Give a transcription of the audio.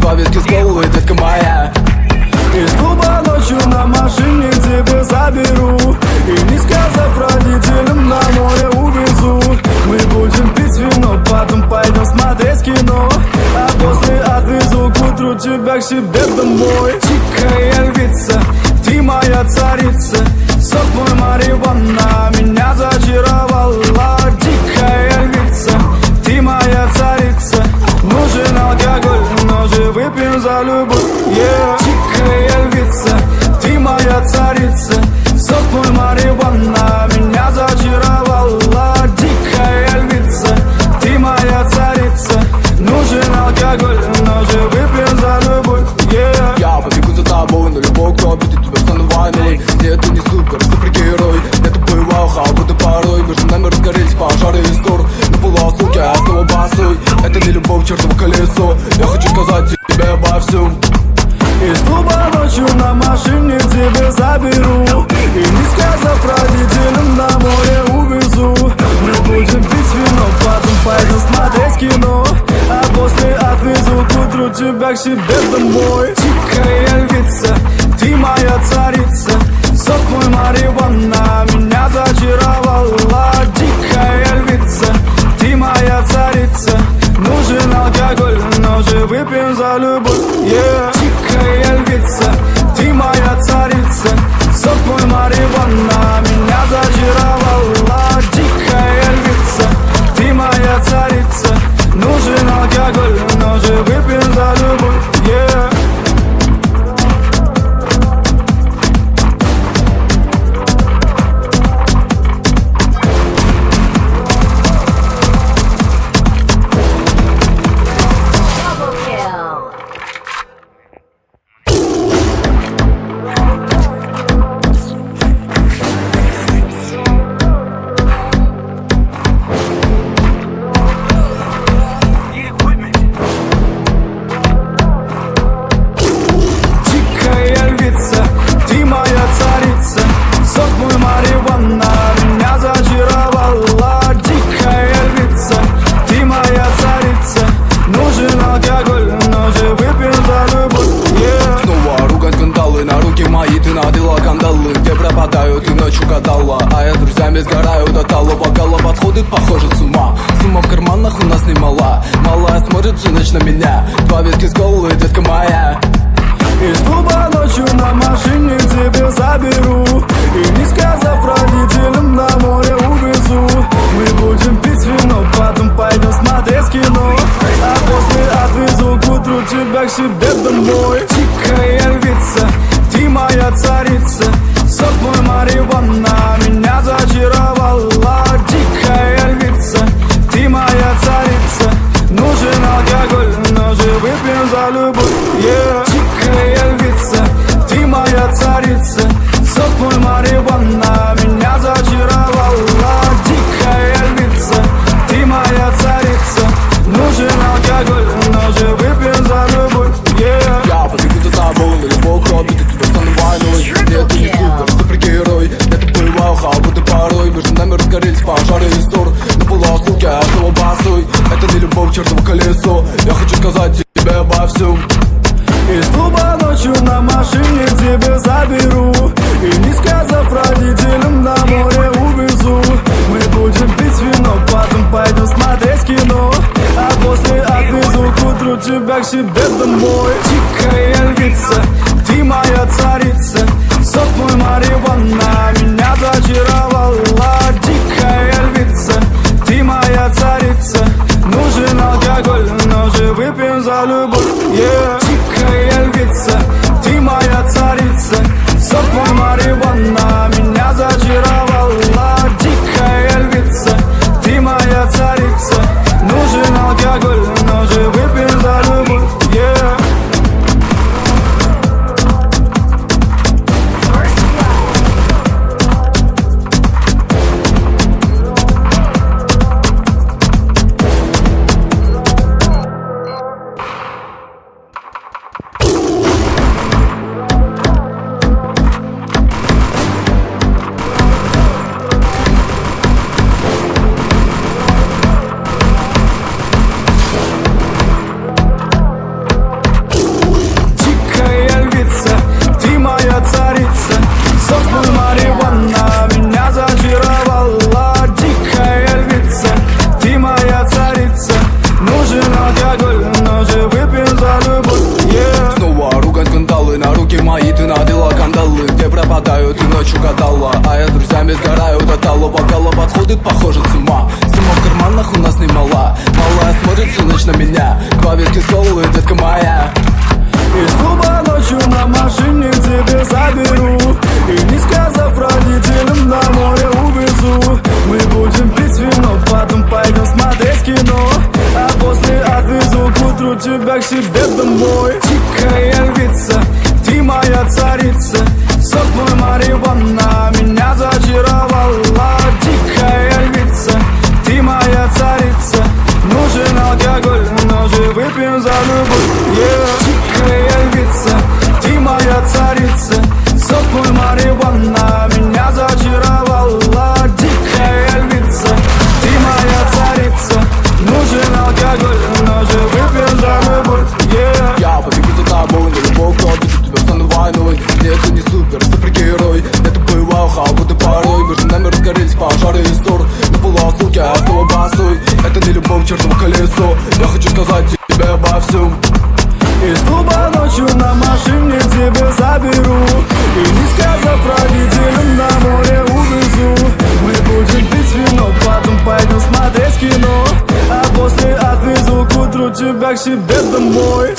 Два виски с головы, детка моя. Из клуба ночью на машине тебе заберу, и не сказав родителям, на море увезу. Мы будем пить вино, потом пойдем смотреть кино, а после отвезу к утру тебя к себе домой. Дикая львица, ты моя царица, сок мой марихуана меня зачаровала. Дикая львица, ты моя царица, нужен алкоголь, но же выпьем за любовь, yeah. Дикая львица, ты моя царица, сок мой марихуана меня зачаровала. Дикая львица, ты моя царица, нужен алкоголь, но же выпьем за любовь, yeah. Я побегу за тобой, но любой, кто обидит тебя, стану войной. Нет, ты не супергерой, я тупой вауха, будто порой между нами разгорелись пожары и ссор. На полуослуге я снова босой, это не любовь, чертово колесо. Я хочу сказать тебе обо всем. Из клуба ночью на машине тебе заберу, и не сказав родителям, на море увезу. Мы будем пить вино, потом пойдем смотреть кино, а после отвезу к утру тебя к себе домой. Дикая львица, ты моя царица, сок мой марихуана меня зачаровала. Дикая львица, ты моя царица, нужен алкоголь, но же выпьем за любовь, yeah. Дикая львица, ты моя царица, сок мой марихуана меня зачаровала. Дикая львица, ты моя царица, нужен алкоголь, но же выпьем за любовь, yeah. А я с друзьями сгораю до талого. Голова сходит, похоже, с ума. Сумма в карманах у нас немала. Малая смотрит всю ночь на меня. Два виски с головы, детка моя. Из клуба ночью на машине тебе заберу, и не сказав родителям, на море увезу. Мы будем пить вино, потом пойдем смотреть кино, а после отвезу к утру тебя к себе домой. Дикая львица, ты моя царица, сок мой марихуана меня зачаровала. Дикая львица, ты моя царица, нужен алкоголь, но же выпьем за любовь, yeah. Дикая львица, ты моя царица, сок мой марихуана меня зачаровала. Дикая львица, ты моя царица, нужен алкоголь, но же выпьем за любовь, yeah. Я побегу за тобой, но любой, кто обидит тебя, стану войной. Нет, ты не супергерой, я тупой вауха, будто порой между нами разгорелись пожары и ссор. На полуослуге я снова босой, это не любовь, чертово колесо. Я хочу сказать тебе обо всем. Из клуба ночью на машине тебе заберу, и не сказав родителям, на море увезу. Мы будем пить вино, потом пойдем смотреть кино, а после отвезу к утру тебя к себе домой. Дикая львица, ты моя царица, сок мой марихуана меня зачаровала. Дикая львица, ты моя царица, нужен алкоголь, но же выпьем за любовь, yeah. Дикая львица, ты моя царица, сок мой марихуана меня зачаровала. Дикая львица, ты моя царица, нужен алкоголь, но же выпьем за любовь, yeah. домой. Дикая львица, ты моя царица, сок мой марихуана меня зачаровала. Дикая львица, ты моя царица, нужен алкоголь, но же выпьем за любовь. Дикая львица, ты моя царица, сок мой марихуана меня зачаровала. Дикая львица, ты моя царица, нужен алкоголь, но же выпьем за любовь. Я побегу за тобой, на любой кровь, веду тебя стану войной. Нет, ты не супергерой, это бывал холодный порой. Между нами разгорелись пожары и ссор, на полуосколке я снова босой. Это не любовь, чертово колесо, я хочу сказать тебе обо всем. Из клуба ночью на машине тебя заберу, и не сказав родителям, на море увезу. Мы будем пить вино, потом пойдем смотреть кино, а после отвезу к утру тебя к себе домой.